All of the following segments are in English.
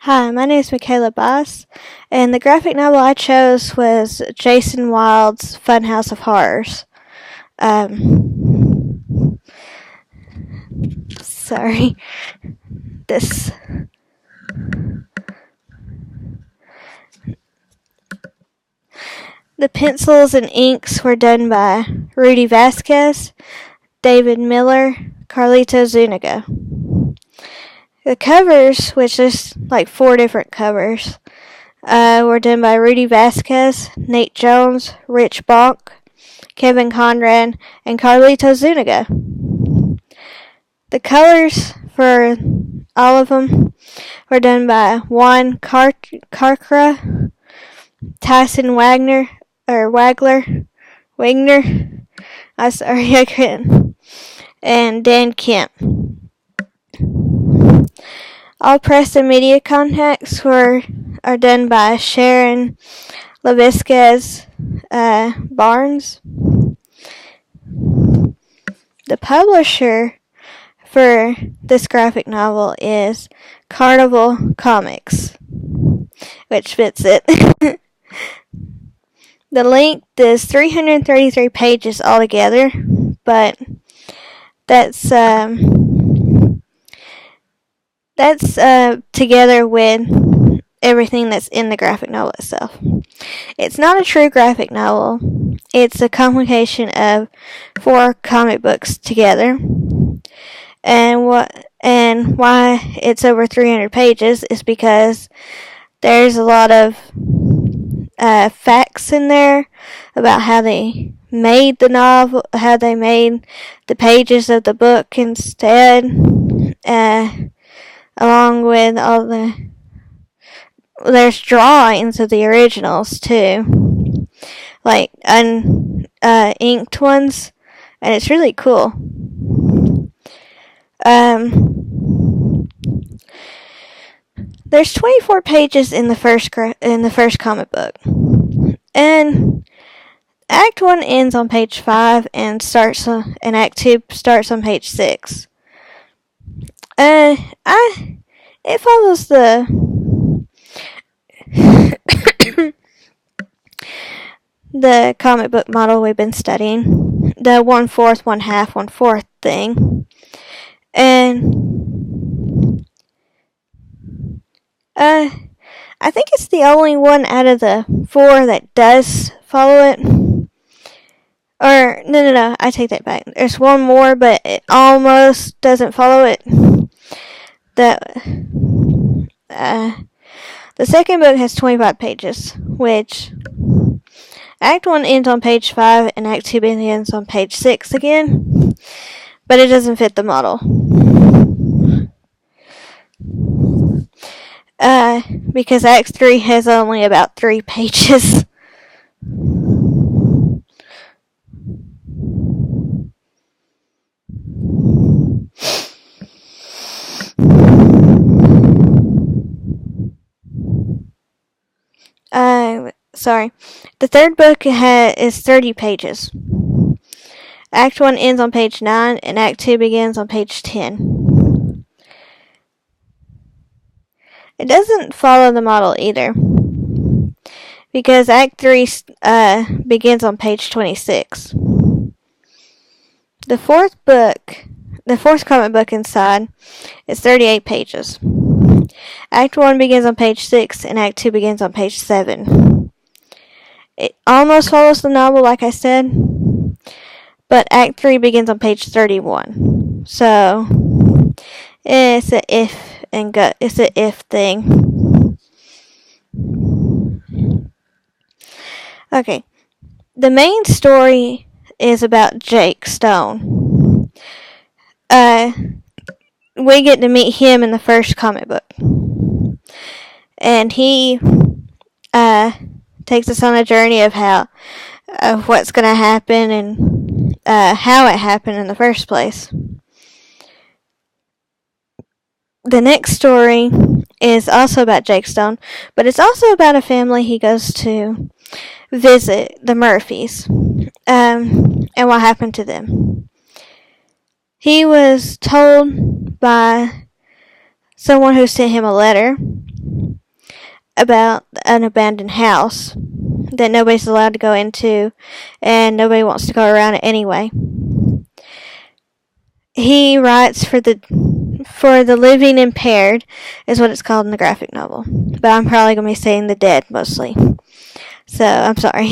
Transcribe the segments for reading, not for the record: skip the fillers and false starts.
Hi, my name is Michaela Bass, and the graphic novel I chose was Jason Wilde's Funhouse of Horrors. Sorry, this. The pencils and inks were done by Rudy Vasquez, David Miller, Carlito Zuniga. The covers, which is like 4 different covers, were done by Rudy Vasquez, Nate Jones, Rich Bonk, Kevin Conrad, and Carlito Zuniga. The colors for all of them were done by Juan Carcra, Tyson Wagner, Wagner. I'm sorry, I couldn't. And Dan Kemp. All press and media contacts are done by Sharon Levisquez Barnes. The publisher for this graphic novel is Carnival Comics, which fits it. The length is 333 pages altogether, but that's together with everything that's in the graphic novel itself. It's not a true graphic novel. It's a combination of 4 comic books together. And why it's over 300 pages is because there's a lot of facts in there about how they made the novel, how they made the pages of the book instead, along with all there's drawings of the originals too, like inked ones, and it's really cool. There's 24 pages in the first comic book, and Act 1 ends on page 5 and Act 2 starts on page 6. It follows the the comic book model we've been studying, the 1/4, 1/2, 1/4 thing, and I think it's the only one out of the 4 that does follow it. Or, no, I take that back. There's one more, but it almost doesn't follow it. The second book has 25 pages, which Act 1 ends on page 5 and Act 2 begins on page 6 again, but it doesn't fit the model. Because Act 3 has only about 3 pages. Sorry. The third book is 30 pages. Act 1 ends on page 9 and Act 2 begins on page 10. It doesn't follow the model either, because Act 3 begins on page 26. The fourth comic book inside, is 38 pages. Act 1 begins on page 6 and Act 2 begins on page 7. It almost follows the novel, like I said, but Act 3 begins on page 31. So, it's an if thing. Okay. The main story is about Jake Stone. We get to meet him in the first comic book. And he takes us on a journey of what's going to happen and how it happened in the first place. The next story is also about Jake Stone, but it's also about a family he goes to visit, the Murphys, and what happened to them. He was told by someone who sent him a letter about an abandoned house that nobody's allowed to go into, and nobody wants to go around it anyway. He writes for the living impaired, is what it's called in the graphic novel. But I'm probably going to be saying the dead mostly. So, I'm sorry.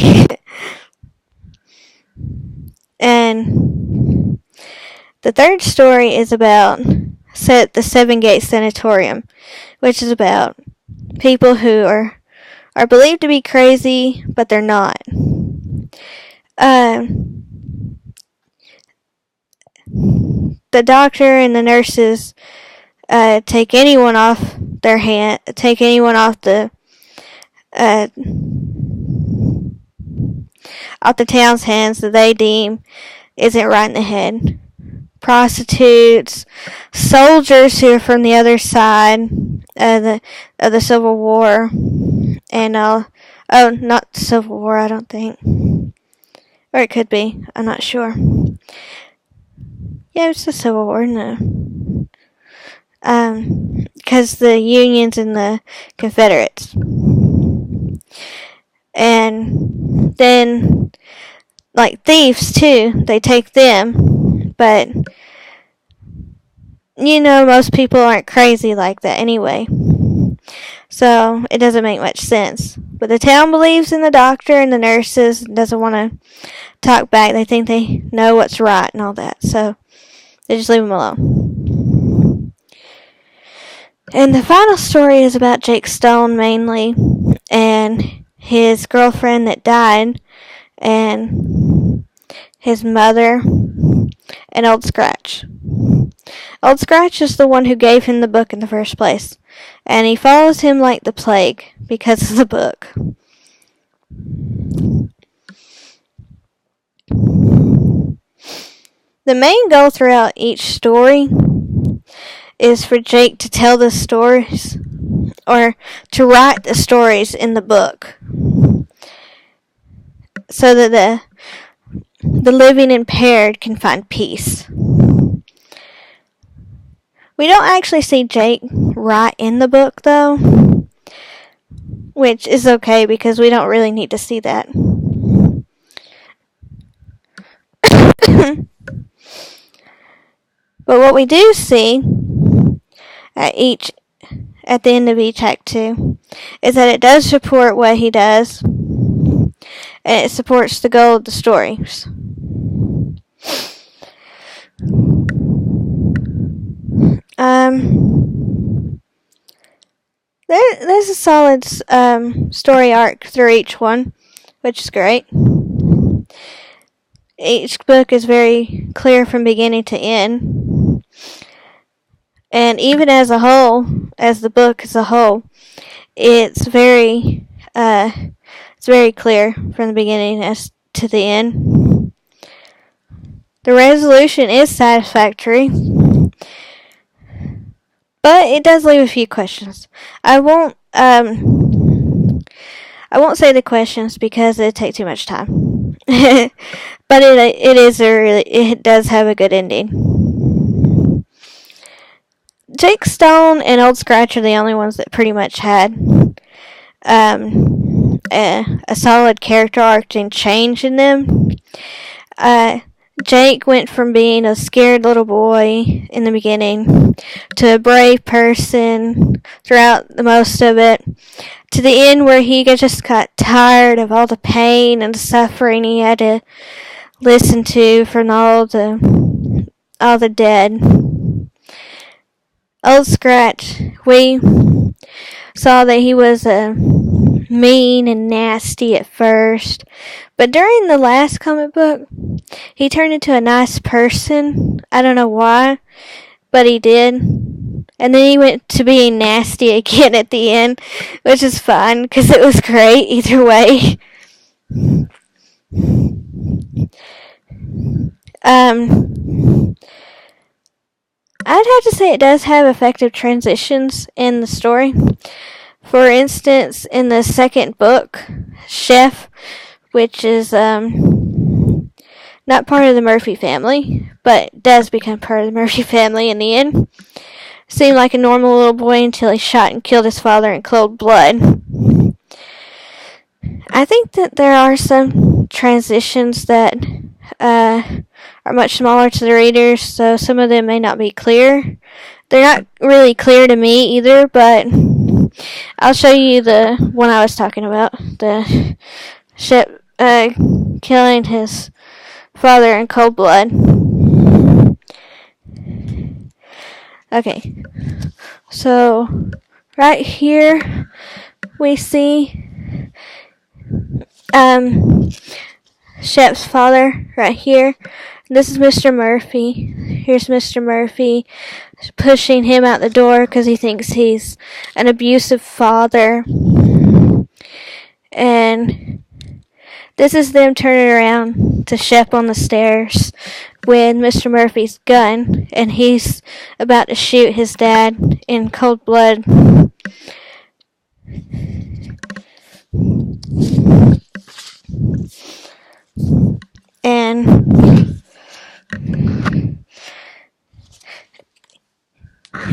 And the third story is about the Seven Gate Sanatorium, which is about people who are believed to be crazy, but they're not. The doctor and the nurses take anyone off the town's hands that they deem isn't right in the head. Prostitutes, soldiers who are from the other side of the Civil War, and not the Civil War, I don't think, or it could be. I'm not sure. Yeah, it's the Civil War, no. Because the Unions and the Confederates. And then, like thieves too, they take them, but most people aren't crazy like that anyway. So it doesn't make much sense. But the town believes in the doctor and the nurses, doesn't want to talk back. They think they know what's right and all that. So they just leave them alone. And the final story is about Jake Stone mainly, and his girlfriend that died, and his mother, and Old Scratch. Old Scratch is the one who gave him the book in the first place, and he follows him like the plague because of the book. The main goal throughout each story is for Jake to tell the stories, or to write the stories in the book, so that the living impaired can find peace. We don't actually see Jake write in the book, though, which is okay because we don't really need to see that. But what we do see at the end of each act 2 is that it does support what he does, and it supports the goal of the stories. There's a solid story arc through each one, which is great. Each book is very clear from beginning to end. And even as the book as a whole, it's very clear from the beginning as to the end. The resolution is satisfactory, but it does leave a few questions. I won't say the questions because it'd take too much time. But it does have a good ending. Jake Stone and Old Scratch are the only ones that pretty much had a solid character arc and change in them. Jake went from being a scared little boy in the beginning to a brave person throughout the most of it, to the end where he just got tired of all the pain and suffering he had to listen to from all the dead. Old Scratch, we saw that he was mean and nasty at first, but during the last comic book, he turned into a nice person. I don't know why, but he did. And then he went to being nasty again at the end, which is fine because it was great either way. I'd have to say it does have effective transitions in the story. For instance, in the second book, Chef, which is not part of the Murphy family, but does become part of the Murphy family in the end, seemed like a normal little boy until he shot and killed his father in cold blood. I think that there are some transitions that are much smaller to the readers, so some of them may not be clear. They're not really clear to me either, but I'll show you the one I was talking about. The Shep killing his father in cold blood. Okay, so right here we see Shep's father right here. This is Mr. Murphy. Here's Mr. Murphy pushing him out the door because he thinks he's an abusive father. And this is them turning around to Shep on the stairs with Mr. Murphy's gun, and he's about to shoot his dad in cold blood. And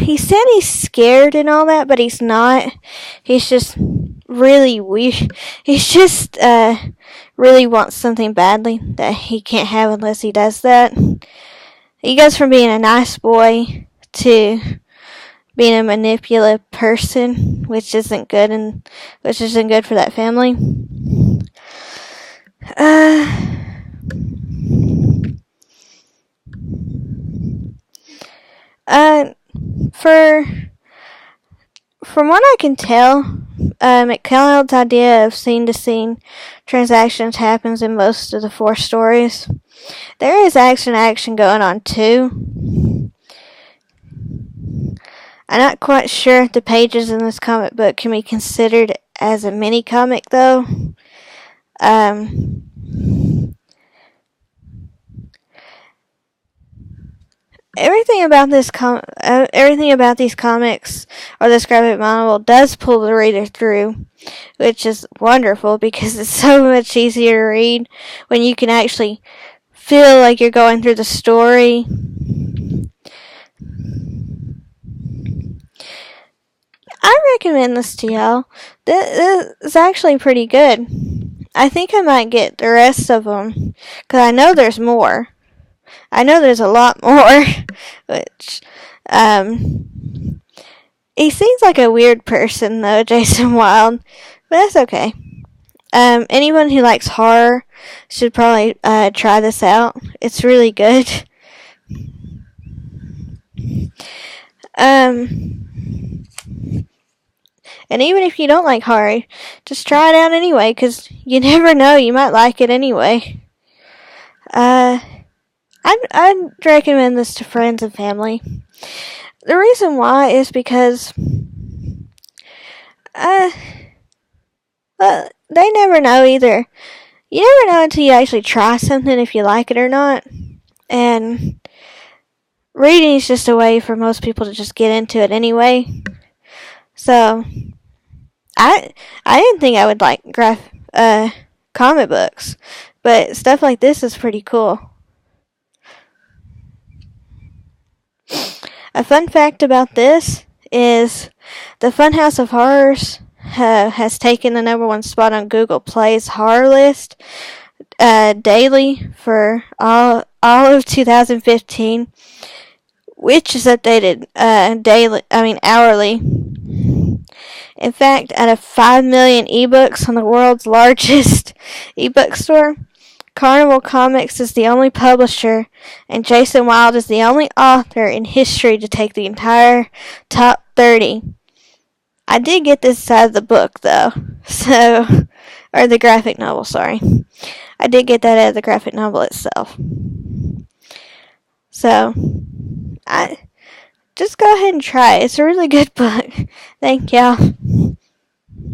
he said he's scared and all that, but he's not. He's just really weird. He's just really wants something badly that he can't have unless he does that. He goes from being a nice boy to being a manipulative person, which isn't good for that family. From what I can tell, McClelland's idea of scene-to-scene transactions happens in most of the 4 stories. There is action going on too. I'm not quite sure if the pages in this comic book can be considered as a mini comic though. Everything about these comics or this graphic novel does pull the reader through, which is wonderful because it's so much easier to read when you can actually feel like you're going through the story. I recommend this to y'all. This is actually pretty good. I think I might get the rest of them because I know there's more. I know there's a lot more, which, he seems like a weird person though, Jason Wilde, but that's okay. Anyone who likes horror should probably, try this out. It's really good. And even if you don't like horror, just try it out anyway, because you never know, you might like it anyway. I'd recommend this to friends and family. The reason why is because they never know either. You never know until you actually try something if you like it or not. And reading is just a way for most people to just get into it anyway. So I didn't think I would like comic books, but stuff like this is pretty cool. A fun fact about this is the Funhouse of Horrors has taken the #1 spot on Google Play's horror list daily for all of 2015, which is updated hourly. In fact, out of 5 million ebooks on the world's largest ebook store, Carnival Comics is the only publisher, and Jason Wilde is the only author in history to take the entire top 30. I did get this side of the book, though, or the graphic novel, sorry. I did get that out of the graphic novel itself. So, just go ahead and try it. It's a really good book. Thank y'all.